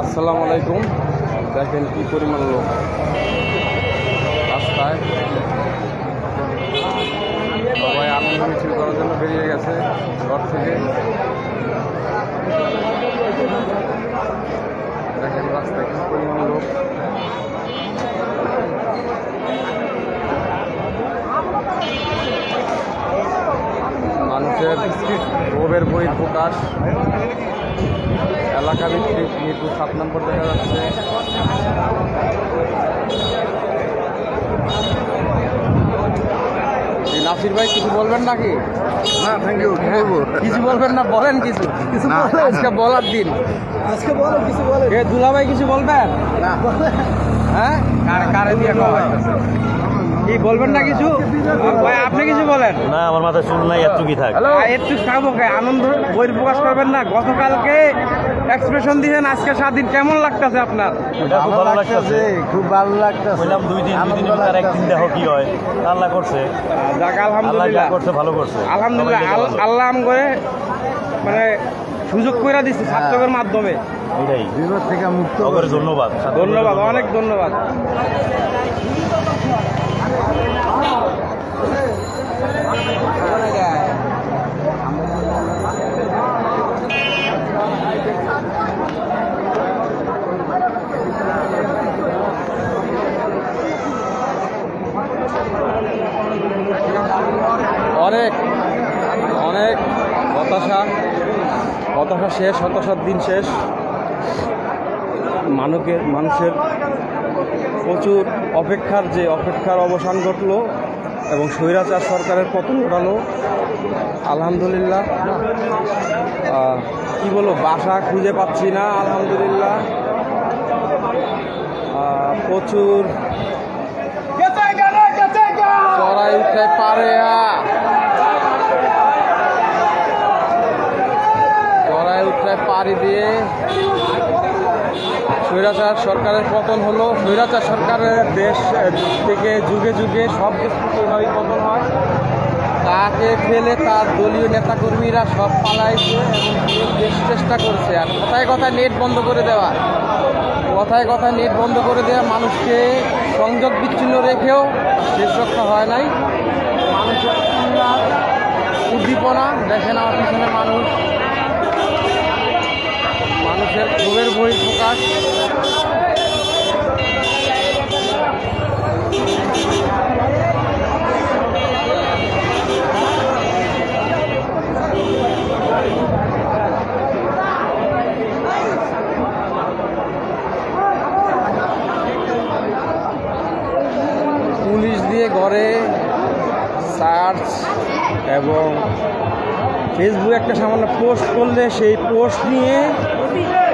আসসালামু আলাইকুম। দেখেন কি পরিমাণ লোক রাস্তায়, সবাই আনন্দ মিছিল করার জন্য বেরিয়ে গেছে ঘর থেকে। দেখেন রাস্তায় কি পরিমাণ লোক। মানুষের ক্ষোভের বহিঃপ্রকাশ এলাকা ভিত্তিক মিরপুর 7 নম্বর দেখা যাচ্ছে। নাসির ভাই কিছু বলবেন নাকি? না, থ্যাংক ইউ। কিছু বলবেন না? বলেন কিছু। আজকে বলার দিন, আজকে বলেন, কিছু বলেন। দুলাভাই কিছু বলবেন? হ্যাঁ, কারে দিয়ে কি বলবেন না কিছু? ভাই আপনি কিছু বলেন না, আমার মাথায় শুন নাই, একটু কি থাক, একটু খাবো, আনন্দ বহিঃপ্রকাশ করবেন না? গতকালকে এক্সপ্রেশন দিয়েছেন, আজকে স্বাধীন, কেমন লাগতেছে আপনার? খুব ভালো লাগতেছে, খুব ভালো লাগতেছে। বললাম 2 দিন আর একদিন দেখো কি হয়। আল্লাহ করছে, যাক আলহামদুলিল্লাহ করছে, ভালো করছে আলহামদুলিল্লাহ। আল্লাহ করে মানে সুযোগ করে দিচ্ছে ছাত্রদের মাধ্যমে, এটাই বিপদ থেকে মুক্ত করে। ধন্যবাদ, ধন্যবাদ, অনেক ধন্যবাদ। অনেক অনেক হতাশা শেষ, হতাশার দিন শেষ। মানুষের প্রচুর অপেক্ষার অবসান ঘটলো এবং স্বৈরাচার সরকারের পতন ঘটালো আলহামদুলিল্লাহ। কি বলবো, বাসা খুঁজে পাচ্ছি না আলহামদুলিল্লাহ। প্রচুর চড়াই উঠতে পারে, পাড়ি দিয়ে স্বৈরাচার সরকারের পতন হলো। স্বৈরাচার সরকারের দেশ থেকে যুগে যুগে সব কিছু এইভাবেই পতন হয়। তাকে ফেলে তার দলীয় নেতাকর্মীরা সব পালাইছে এবং দেশ চেষ্টা করছে। আর কথায় কথায় নেট বন্ধ করে দেওয়া, মানুষকে সংযোগ বিচ্ছিন্ন রেখেও শেষ রক্ষা হয় নাই। মানুষের উদ্দীপনা দেখেন, আমার পিছনে মানুষের ক্ষোভের বহিঃপ্রকাশ। পুলিশ দিয়ে ঘরে সার্চ এবং ফেসবুকে একটা সামান্য পোস্ট করলে সেই পোস্ট নিয়ে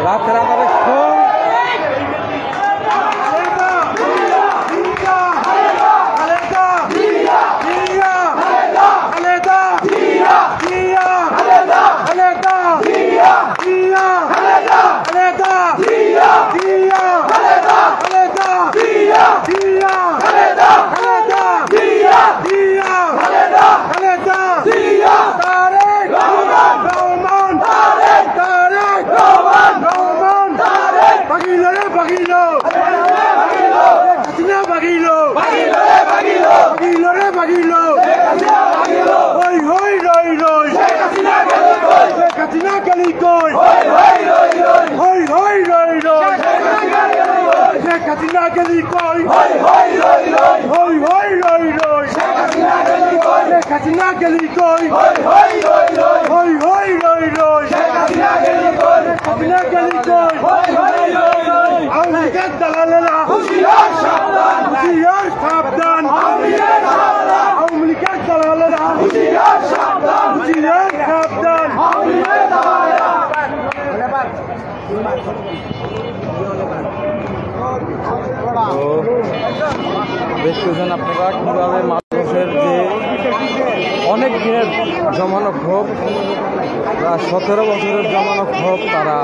রাতারাতি দেখতেছেন আপনারা কীভাবে মানুষের যে অনেক দিনের জমানো ক্ষোভ, প্রায় 17 বছরের জমানো ক্ষোভ, তারা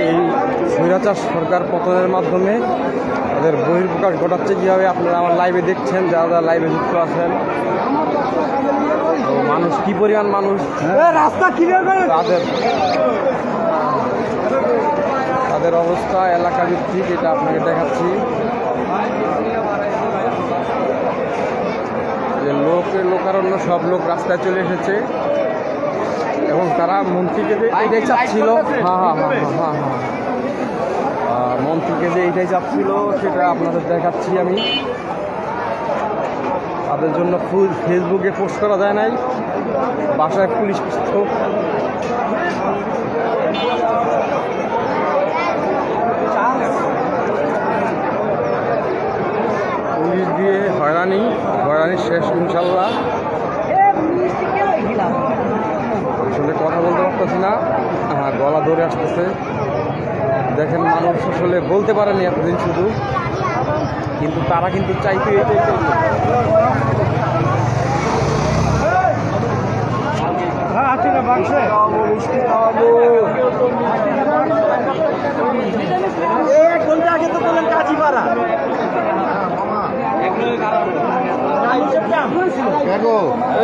এই স্বৈরাচার সরকার পতনের মাধ্যমে তাদের বহিঃপ্রকাশ ঘটাচ্ছে। কীভাবে আপনারা আমার লাইভে দেখছেন, যারা লাইভে যুক্ত আছেন, তো মানুষ কি পরিমাণ মানুষ রাস্তা ক্লিয়ার করে তাদের অবস্থা এলাকা ভিত্তিক, এটা আপনাকে দেখাচ্ছি। যে লোকারণ্য সব লোক রাস্তায় চলে এসেছে এবং তারা মন্ত্রীকে যে এইটাই চাপছিল, মন্ত্রীকে যে এইটাই চাপছিল সেটা আপনাদের দেখাচ্ছি আমি। তাদের জন্য ফেসবুকে পোস্ট করা যায় নাই, বাসায় পুলিশ পিস্তল, পুলিশ দিয়ে হয়রানি শেষ ইনশাল্লাহ। আসলে কথা বলতে পারতেছি না, গলা ধরে আসতেছে। দেখেন মানুষ আসলে বলতে পারেনি এতদিন শুধু, কিন্তু তারা কিন্তু চাইতে এটাই চাইতো।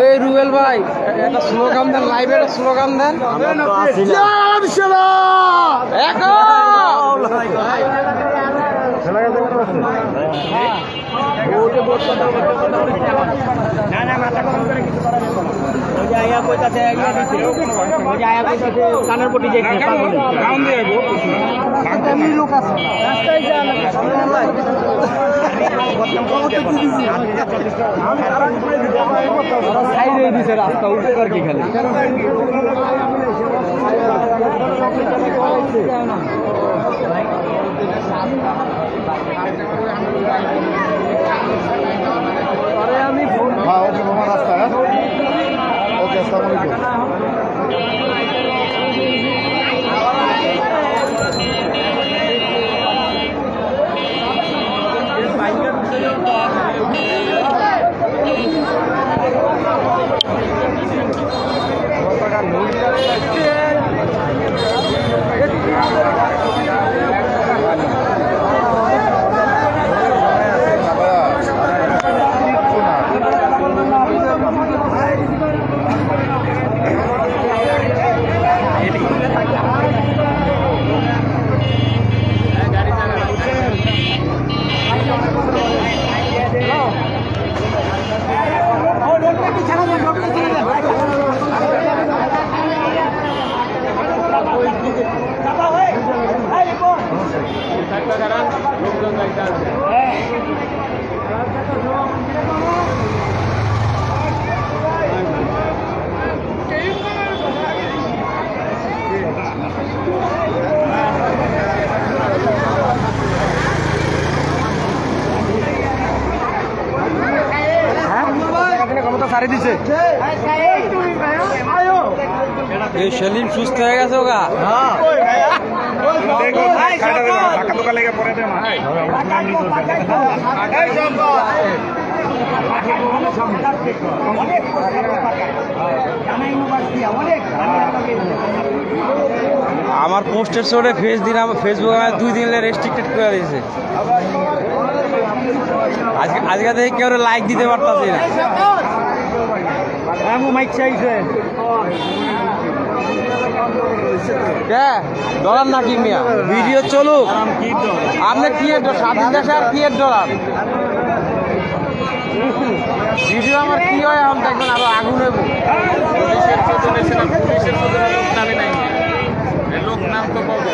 এই রুবেল ভাই একটা স্লোগান দেন, লাইভে একটা স্লোগান দেন। কানের পটি রাস্তা উপকার কি খালি আমি রাস্তা ওকে আসসালামু আলাইকুম। সারি দিছে এই সেলিম সুস্থ হয়ে গেছে ওগা। আমার পোস্টের সরে ফেসবুক 2 দিন রেস্ট্রিক্টেড করে দিয়েছে। আজকে দেখে কেউ লাইক দিতে পারতাছি না। মাইক চাইছে ডলার নাকি মিয়া ভিডিও চলুক, আপনি কি স্বাধীন দেশে আর কি ডলার ভিডিও আমার কি হয় এখন দেখবেন আরো আগুন হইব। লোক নাম তো পাবো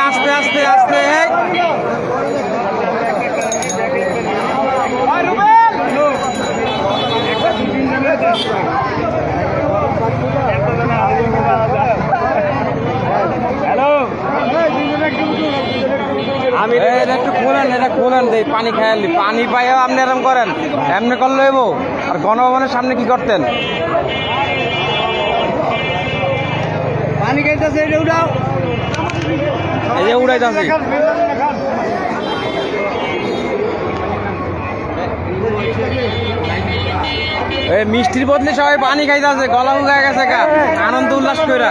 আস্তে আস্তে আস্তে আমি এটা একটু খুলেন দেই পানি খাইলি পানি পাইও আপনি এরকম করেন এমনি করলে হইব আর গণভবনের সামনে কি করতেন পানি খাইতেছে এটা উঠাও এই যে উড়াইতেছি এই মিষ্টির বদলে সবাই পানি খাইতেছে গলা উগায় গেছে গা আনন্দ উল্লাস কইরা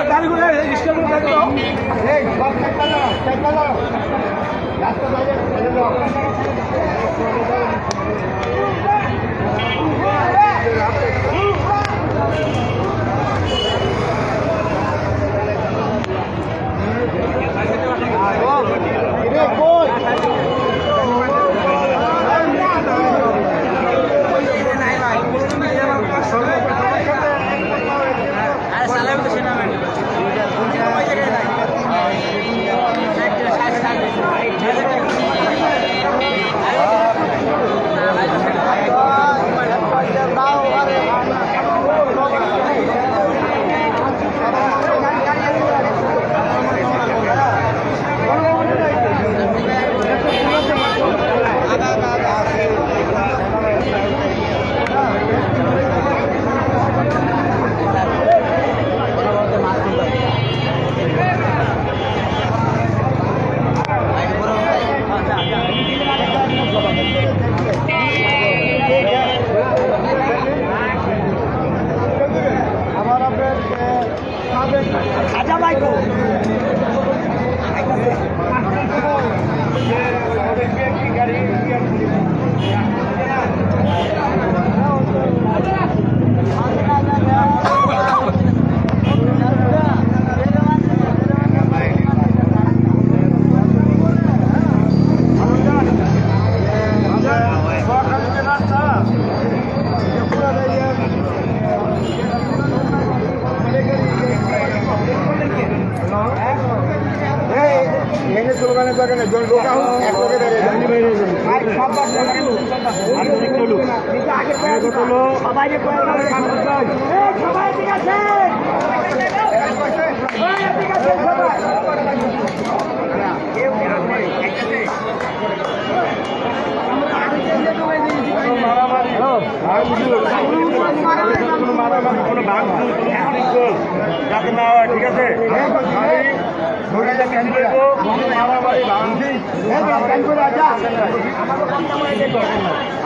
ঠিক আছে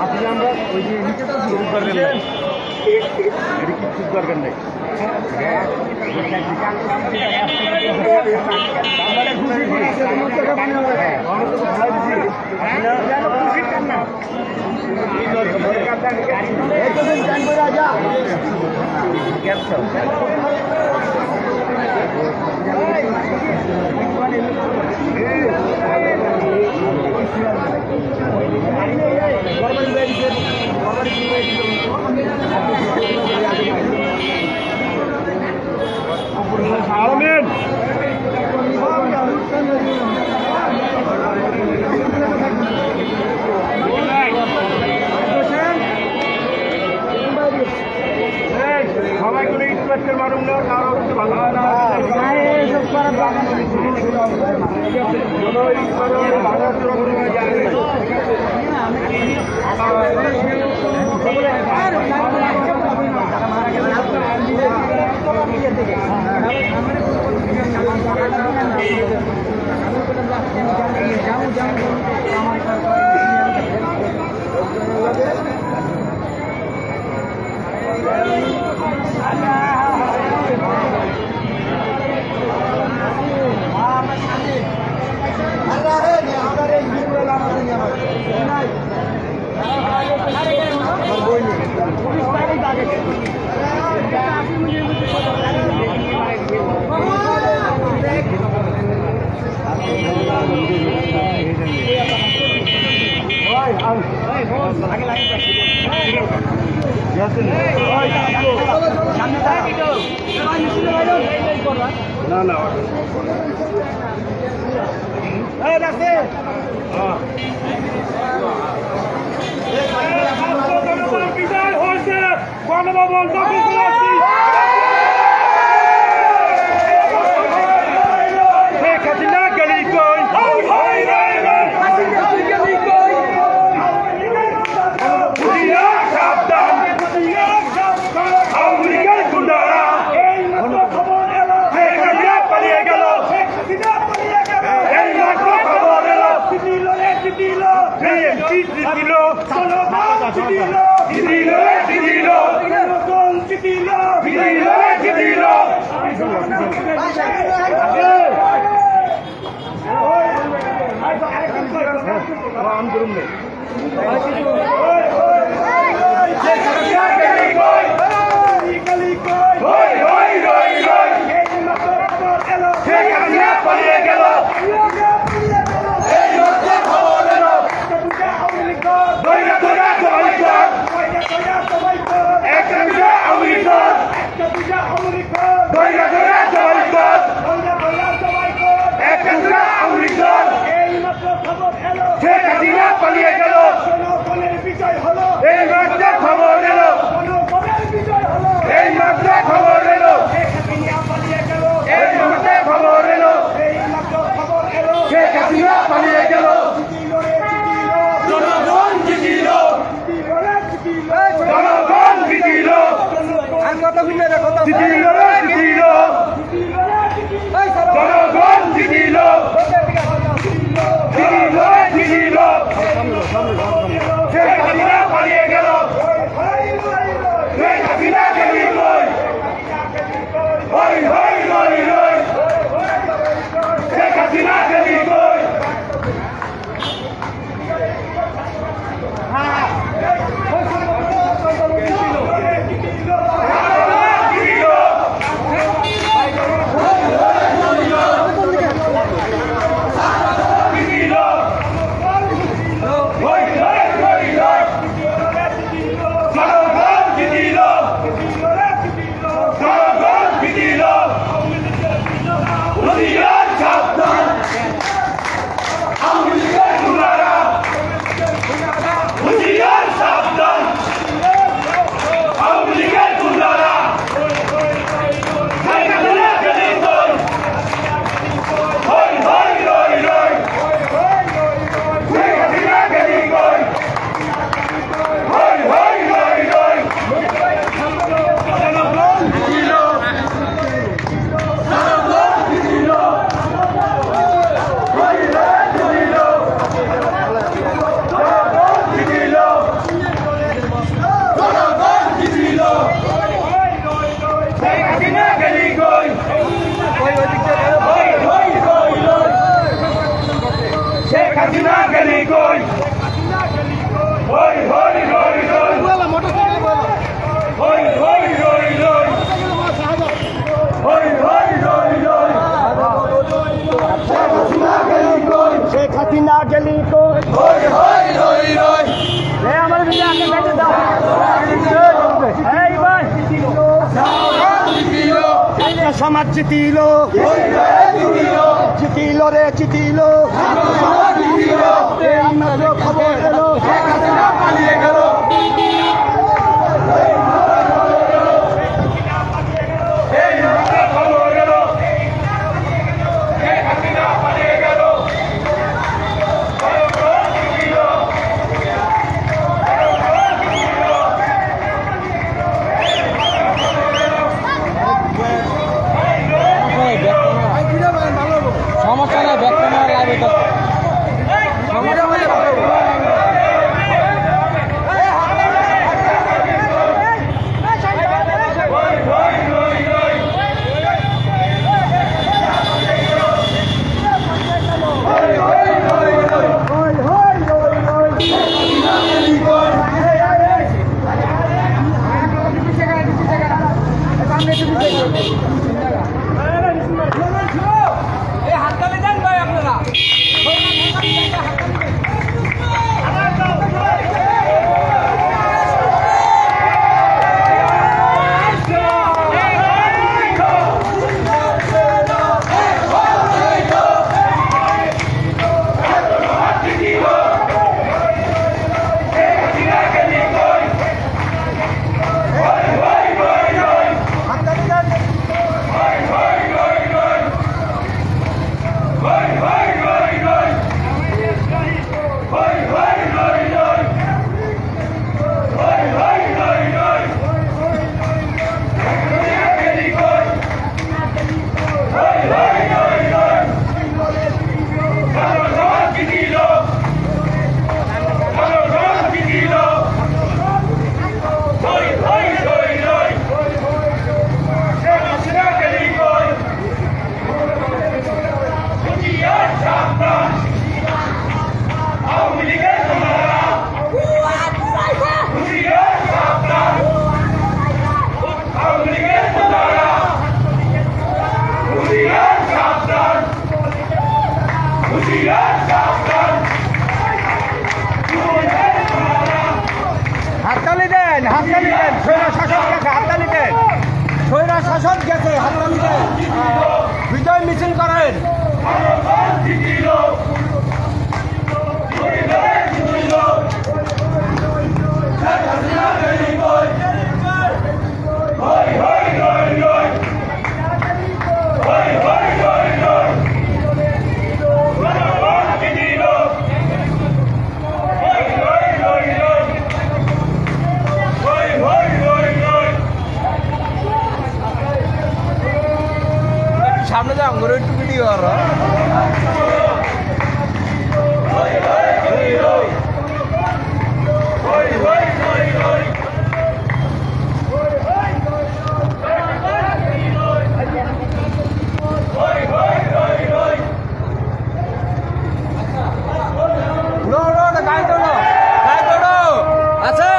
আপনি আমরা ওই যে নিচে তো শুরু করবেন না এটা কি ঠিক করবেন না Amin. সবাইগুলো ইনভেস্টের মারুন না কারো কিছু ভালো হয় না জিতিল জনগণ জিতিল জিতিল জিতিল জনগণ জিতিল জিতিল জিতিল আম করুন না পালিয়ে গেল বিজয় হলো এই মাত্র খবর এলো বিজয় হলো এই মাত্র খবর এলো পালিয়ে গেল এই মাত্র খবর এলো এই মাত্র খবর এলো শেখ হাসিনা পালিয়ে গেল জনগণ জিতিল জনগণ জিতিল জিতিল জিতিল জনগণ জিতিল জিতিল শেখ হাসিনা পালিয়ে গেল শেখ হাসিনা গেলি কই হই হই হই হই শেখ হাসিনা গেলি কই সমাজ জিতিল জিতিল রে জিতিল খবর এলো পালিয়ে গেল সমস্যা নাই ব্যক্ত নেওয়ার লাভ এটা হাততালি দেন, স্বৈরা শাসক গেছে, হাততালি দেন, স্বৈরা শাসক গেছে, হাততালি দেন, বিজয় মিছিল করেন। সামনে যাও করে একটু ভিডিও আর আছে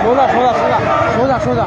সোজা সোজা সোজা সোজা সোজা